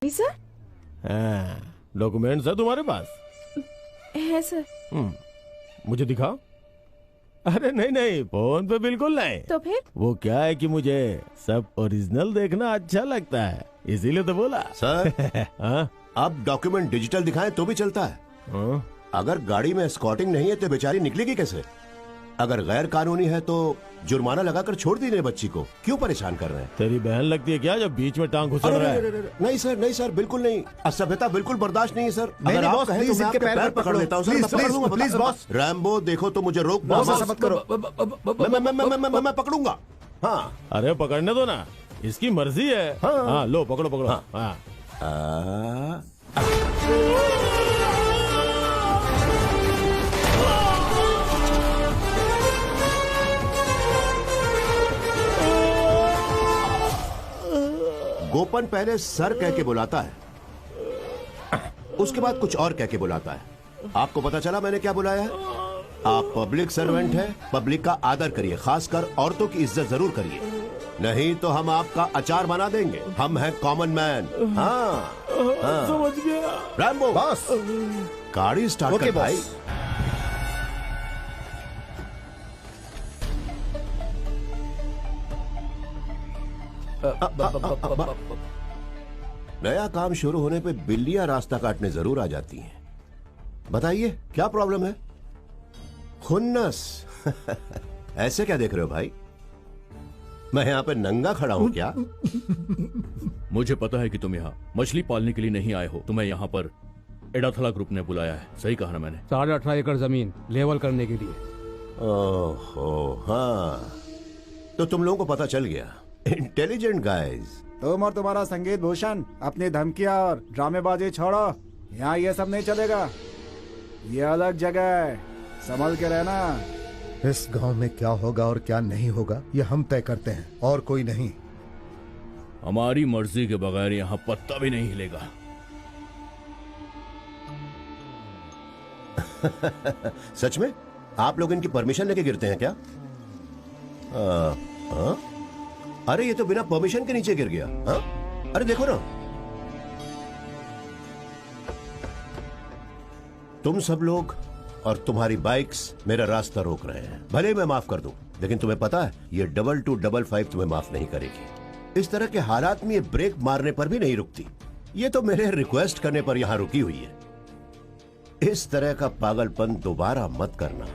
जी sir. Documents है तुम्हारे पास? है सर। मुझे दिखाओ। अरे नहीं नहीं, फोन पे बिल्कुल नहीं। तो फिर? वो क्या है कि मुझे सब ओरिजिनल देखना अच्छा लगता है, इसीलिए तो बोला। सर हाँ? आप डॉक्यूमेंट डिजिटल दिखाएं तो भी चलता है। हाँ? अगर गाड़ी में एस्कॉर्टिंग नहीं है तो बेचारी निकलेगी कैसे? अगर गैर कानूनी है तो जुर्माना लगाकर छोड़ दीजिए बच्ची को, क्यों परेशान कर रहे हैं? तेरी बहन लगती है क्या जो बीच में टांग घुसल रहा है? नहीं सर बिल्कुल नहीं। असभ्यता बिल्कुल बर्दाश्त नहीं है सर। अगर आप बॉस, कहें तो प्लीज मैं आपके इनके पैर पकड़ लेता हूँ सर। मैं पकड़ लूंगा, प्लीज बॉस। रैम्बो देखो तो मुझे रोक बॉस ऐसा मत करो। मैं पकड़ूंगा। हाँ अरे पकड़ने दो ना, इसकी मर्जी है। हाँ लो पकड़ो पकड़ो। हाँ। गोपन पहले सर कह के बुलाता है, उसके बाद कुछ और कह के बुलाता है। आपको पता चला मैंने क्या बुलाया है? आप पब्लिक सर्वेंट हैं, पब्लिक का आदर करिए, खासकर औरतों की इज्जत जरूर करिए, नहीं तो हम आपका अचार बना देंगे। हम हैं कॉमन मैन। हाँ समझ गया। रैम्बो बॉस गाड़ी स्टार्ट कर भाई। नया काम शुरू होने पे बिल्लियां रास्ता काटने जरूर आ जाती हैं। बताइए क्या प्रॉब्लम है? खुन्नस ऐसे क्या देख रहे हो भाई? मैं यहाँ पे नंगा खड़ा हूँ क्या? मुझे पता है कि तुम यहाँ मछली पालने के लिए नहीं आए हो, तुम्हें यहाँ पर एडाथला ग्रुप ने बुलाया है। सही कहा ना मैंने? 18.5 एकड़ जमीन लेवल करने के लिए। ओहो हाँ, तो तुम लोगों को पता चल गया। Intelligent guys. तुम और तुम्हारा संगीत भूषण अपनी धमकियां और ड्रामेबाजी छोड़ो। यहाँ ये सब नहीं चलेगा, ये अलग जगह है, संभल के रहना। इस गांव में क्या होगा और क्या नहीं होगा ये हम तय करते हैं, और कोई नहीं। हमारी मर्जी के बगैर यहाँ पत्ता भी नहीं हिलेगा। सच में आप लोग इनकी परमिशन लेके गिरते हैं क्या? अरे ये तो बिना परमिशन के नीचे गिर गया। अरे देखो ना, तुम सब लोग और तुम्हारी बाइक्स मेरा रास्ता रोक रहे हैं। भले मैं माफ कर दूं, लेकिन तुम्हें पता है ये 2255 तुम्हें माफ नहीं करेगी। इस तरह के हालात में ये ब्रेक मारने पर भी नहीं रुकती। ये तो मेरे रिक्वेस्ट करने पर यहां रुकी हुई है। इस तरह का पागलपन दोबारा मत करना।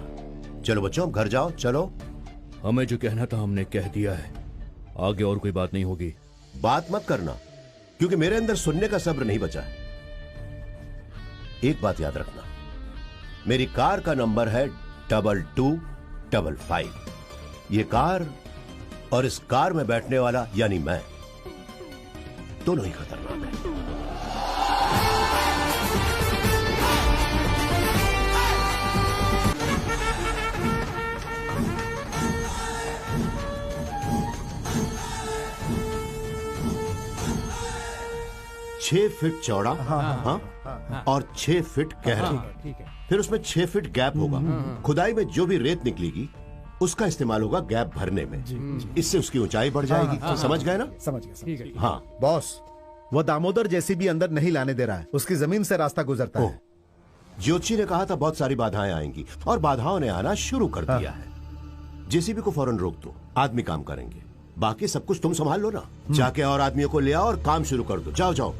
चलो बच्चों घर जाओ, चलो। हमें जो कहना था हमने कह दिया है, आगे और कोई बात नहीं होगी। बात मत करना, क्योंकि मेरे अंदर सुनने का सब्र नहीं बचा है। एक बात याद रखना, मेरी कार का नंबर है 2255। ये कार और इस कार में बैठने वाला यानी मैं, दोनों ही खतरनाक है। छह फीट चौड़ा और 6 फीट गहरा। ठीक है। फिर उसमें 6 फीट गैप होगा। खुदाई में जो भी रेत निकलेगी उसका इस्तेमाल होगा गैप भरने में। इससे उसकी ऊंचाई बढ़ जाएगी। समझ गए ना? समझ गया। हाँ बॉस, वो दामोदर जैसी भी अंदर नहीं लाने दे रहा है, उसकी जमीन से रास्ता गुजरता है। ज्योतिषी ने कहा था बहुत सारी बाधाएं आएंगी, और बाधाओं ने आना शुरू कर दिया है। जेसीबी को फौरन रोक दो, आदमी काम करेंगे। बाकी सब कुछ तुम संभाल लो ना। जाके और आदमियों को ले आओ और काम शुरू कर दो। जाओ जाओ।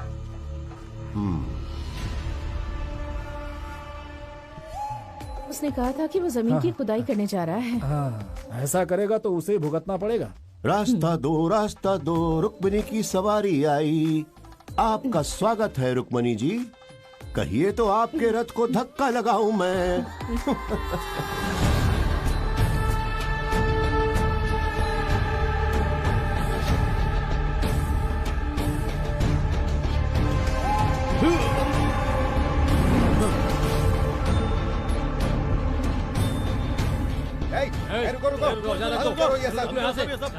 उसने कहा था कि वो जमीन की खुदाई करने जा रहा है। हाँ, ऐसा करेगा तो उसे भुगतना पड़ेगा। रास्ता दो रुक्मणी की सवारी आई। आपका स्वागत है रुक्मणी जी। कहिए तो आपके रथ को धक्का लगाऊं मैं।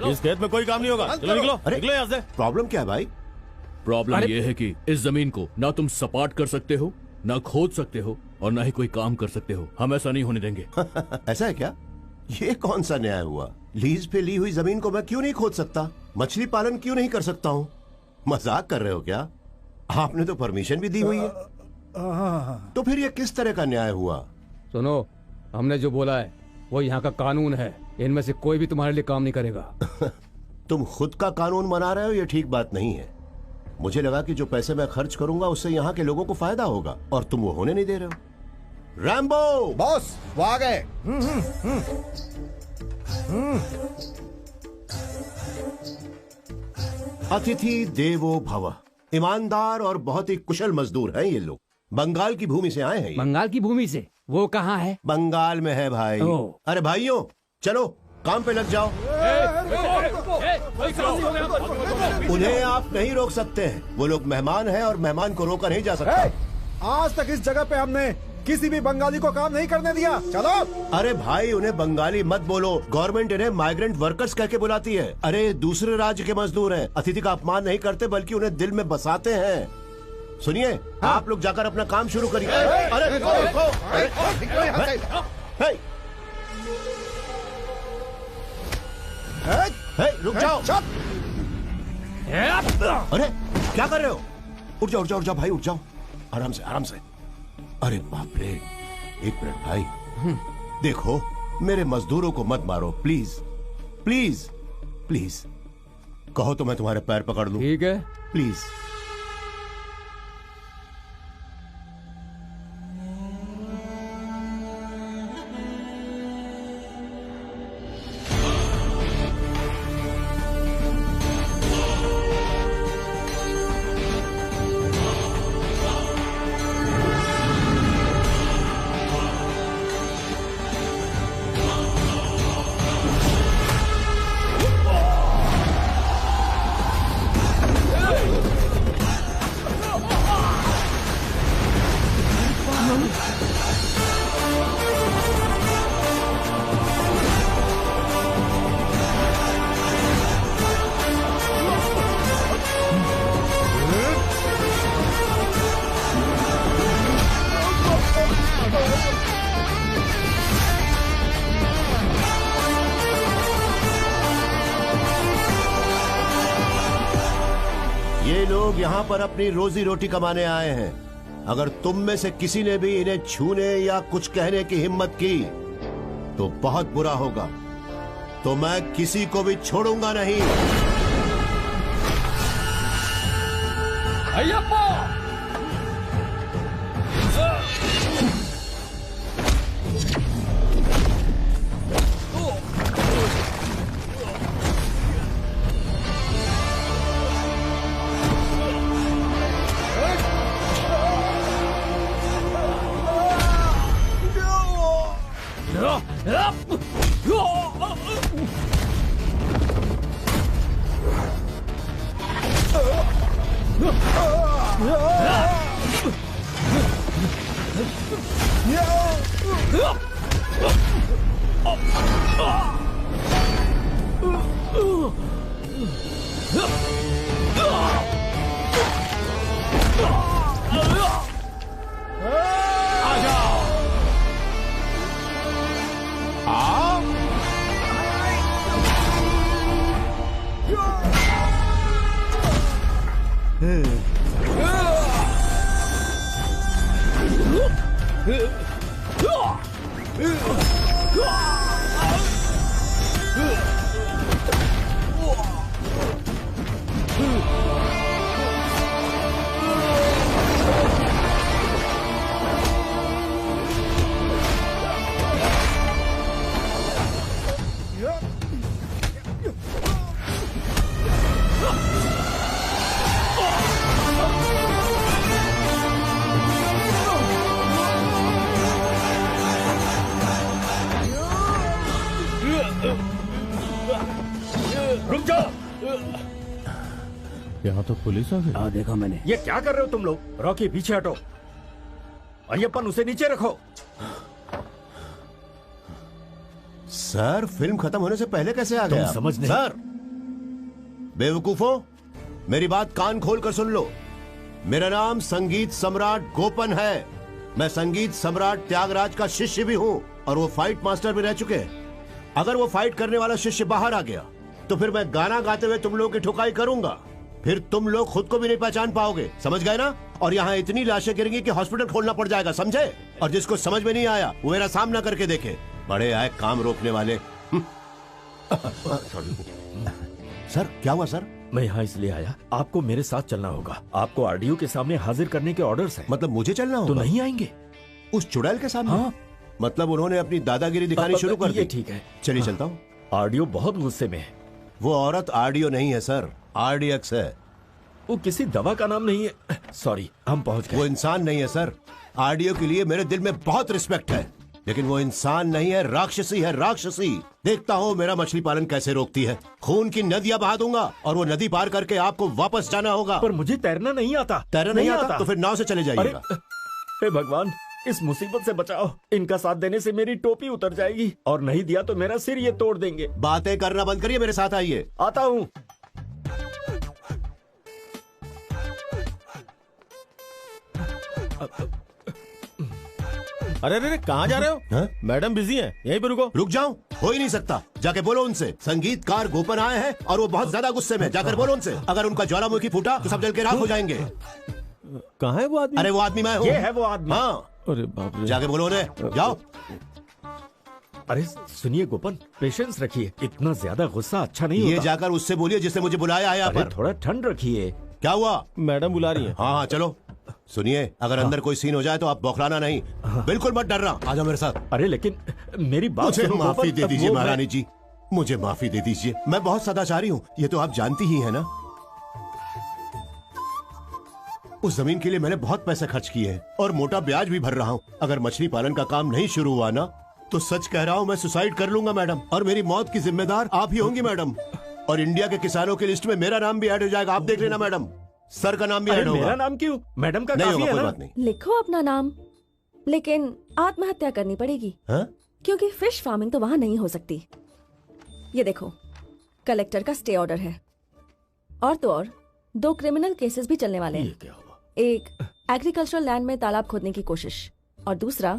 इस खेत में कोई काम नहीं होगा। चलो निकलो, निकलो यहाँ से। प्रॉब्लम क्या है भाई? प्रॉब्लम यह है कि इस जमीन को ना तुम सपाट कर सकते हो, ना खोद सकते हो, और ना ही कोई काम कर सकते हो। हम ऐसा नहीं होने देंगे। ऐसा है क्या? ये कौन सा न्याय हुआ? लीज पे ली हुई जमीन को मैं क्यों नहीं खोद सकता? मछली पालन क्यों नहीं कर सकता हूँ? मजाक कर रहे हो क्या? आपने तो परमिशन भी दी हुई है। तो फिर ये किस तरह का न्याय हुआ? सुनो, हमने जो बोला है वो यहाँ का कानून है। इनमें से कोई भी तुम्हारे लिए काम नहीं करेगा। तुम खुद का कानून बना रहे हो, ये ठीक बात नहीं है। मुझे लगा कि जो पैसे मैं खर्च करूंगा उससे यहाँ के लोगों को फायदा होगा, और तुम वो होने नहीं दे रहे हो। रैम्बो! बॉस वो आ गए। अतिथि देवो भव। ईमानदार और बहुत ही कुशल मजदूर हैं ये लोग। बंगाल की भूमि से आए हैं ये। बंगाल की भूमि से? वो कहाँ है? बंगाल में है भाई। ओह। अरे भाइयों, चलो काम पे लग जाओ। उन्हें आप नहीं रोक सकते हैं, वो लोग मेहमान हैं और मेहमान को रोका नहीं जा सकता। आज तक इस जगह पे हमने किसी भी बंगाली को काम नहीं करने दिया। चलो। अरे भाई, उन्हें बंगाली मत बोलो, गवर्नमेंट इन्हें माइग्रेंट वर्कर्स कह के बुलाती है। अरे दूसरे राज्य के मजदूर हैं, अतिथि का अपमान नहीं करते बल्कि उन्हें दिल में बसाते हैं। सुनिए, आप लोग जाकर अपना काम शुरू करिए। अरे रुक जाओ। अरे क्या कर रहे हो? उठ जाओ, उठ जाओ, उठ जाओ भाई, उठ जाओ। आराम से, आराम से। अरे बाप रे, एक मिनट भाई। देखो, मेरे मजदूरों को मत मारो प्लीज, प्लीज, प्लीज। कहो तो मैं तुम्हारे पैर पकड़ लूं। ठीक है, प्लीज। ये लोग यहाँ पर अपनी रोजी रोटी कमाने आए हैं। अगर तुम में से किसी ने भी इन्हें छूने या कुछ कहने की हिम्मत की तो बहुत बुरा होगा। तो मैं किसी को भी छोड़ूंगा नहीं। अय्यप्पा! रुक जाओ। यहाँ तो पुलिस आ गई। हाँ देखा मैंने। ये क्या कर रहे हो तुम लोग? रॉकी पीछे हटो। अय्यप्पन उसे नीचे रखो। सर, फिल्म खत्म होने से पहले कैसे आ गया? समझ नहीं। सर, बेवकूफों, मेरी बात कान खोल कर सुन लो। मेरा नाम संगीत सम्राट गोपन है। मैं संगीत सम्राट त्यागराज का शिष्य भी हूँ और वो फाइट मास्टर भी रह चुके हैं। अगर वो फाइट करने वाला शिष्य बाहर आ गया तो फिर मैं गाना गाते हुए तुम लोगों की ठुकाई करूंगा। फिर तुम लोग खुद को भी नहीं पहचान पाओगे, समझ गए ना? और यहाँ इतनी लाशें गिरेंगी कि हॉस्पिटल खोलना पड़ जाएगा, समझे? और जिसको समझ में नहीं आया वो मेरा सामना करके देखे। बड़े आए काम रोकने वाले। सर क्या हुआ सर? मैं यहाँ इसलिए आया, आपको मेरे साथ चलना होगा। आपको आरडीओ के सामने हाजिर करने के ऑर्डर्स हैं। मतलब मुझे चलना तो होगा? नहीं आएंगे? उस चुड़ैल के सामने? हाँ। मतलब उन्होंने अपनी दादागिरी दिखानी शुरू कर दी? ये ठीक है। चलिए चलता हूँ। आरडीओ बहुत गुस्से में है। वो औरत आरडीओ नहीं है सर, आरडीएक्स है। वो किसी दवा का नाम नहीं है। सॉरी, हम पहुंच वो गए। इंसान नहीं है सर। आरडीओ के लिए मेरे दिल में बहुत रिस्पेक्ट है, लेकिन वो इंसान नहीं है, राक्षसी है, राक्षसी। देखता हूँ मेरा मछली पालन कैसे रोकती है। खून की नदियां बहा दूंगा और वो नदी पार करके आपको वापस जाना होगा। पर मुझे तैरना नहीं आता। तैरना नहीं आता तो फिर नाव से चले अरे जाइएगा। हे भगवान, इस मुसीबत से बचाओ। इनका साथ देने से मेरी टोपी उतर जाएगी, और नहीं दिया तो मेरा सिर ये तोड़ देंगे। बातें करना बंद करिए, मेरे साथ आइए। आता हूँ। अरे अरे कहाँ जा रहे हो? हाँ? मैडम बिजी हैं, यहीं पे रुको। रुक जाऊं? हो ही नहीं सकता। जाके बोलो उनसे। संगीतकार गोपन आए हैं और वो बहुत ज्यादा गुस्से में। जाकर बोलो उनसे, अगर उनका ज्वालामुखी फूटा तो सब जल के राख हो जाएंगे। कहाँ है वो आदमी? अरे वो आदमी मैं हूँ। ये है वो आदमी। हाँ, अरे बाप रे। जाके बोलो उन्हें। जाओ। अरे सुनिए गोपन, पेशेंस रखिए। इतना ज्यादा गुस्सा अच्छा नहीं ये होता। जाकर उससे बोलिए जिसने मुझे बुलाया है यहाँ अरे पर। थोड़ा ठंड रखिए। क्या हुआ? मैडम बुला रही है। हाँ हाँ चलो। सुनिए, अगर अंदर कोई सीन हो जाए तो आप बौखलाना नहीं। बिल्कुल मत डरना। आ जाओ मेरे साथ। अरे लेकिन मेरी बात मुझे सुनो माफी गोपन, दे दीजिए वो महारानी जी, मुझे माफी दे दीजिए। मैं बहुत सदाचारी हूँ, ये तो आप जानती ही है ना। उस जमीन के लिए मैंने बहुत पैसे खर्च किए हैं और मोटा ब्याज भी भर रहा हूँ। अगर मछली पालन का काम नहीं शुरू हुआ ना तो सच कह रहा हूँ, मैं सुसाइड कर लूंगा मैडम, और मेरी मौत की जिम्मेदार आप ही होंगी मैडम। और इंडिया के किसानों की लिस्ट में मेरा नाम भी ऐड हो जाएगा, आप देख लेना मैडम। सर का नाम भी अरे ऐड होगा। मेरा नाम क्यों? मैडम का नहीं काफी होगा, है कोई ना। बात नहीं। लिखो अपना नाम, लेकिन आत्महत्या करनी पड़ेगी, हाँ? क्योंकि फिश फार्मिंग तो वहां नहीं हो सकती। ये देखो, कलेक्टर का स्टे ऑर्डर है, और तो और 2 क्रिमिनल केसेस भी चलने वाले ये हैं। क्या हुआ? एक एग्रीकल्चरल लैंड में तालाब खोदने की कोशिश, और दूसरा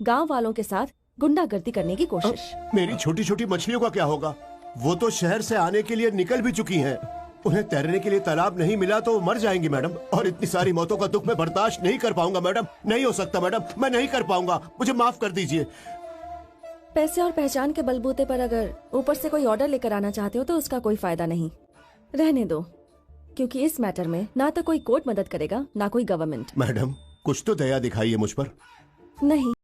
गांव वालों के साथ गुंडागर्दी करने की कोशिश। मेरी छोटी छोटी मछलियों का क्या होगा? वो तो शहर से आने के लिए निकल भी चुकी हैं। उन्हें तैरने के लिए तालाब नहीं मिला तो वो मर जाएंगी मैडम। और इतनी सारी मौतों का दुख मैं बर्दाश्त नहीं कर पाऊंगा मैडम। नहीं हो सकता मैडम, मैं नहीं कर पाऊंगा, मुझे माफ कर दीजिए। पैसे और पहचान के बलबूते पर अगर ऊपर से कोई ऑर्डर लेकर आना चाहते हो तो उसका कोई फायदा नहीं। रहने दो, क्योंकि इस मैटर में ना तो कोई कोर्ट मदद करेगा ना कोई गवर्नमेंट। मैडम कुछ तो दया दिखाइए मुझ पर। नहीं।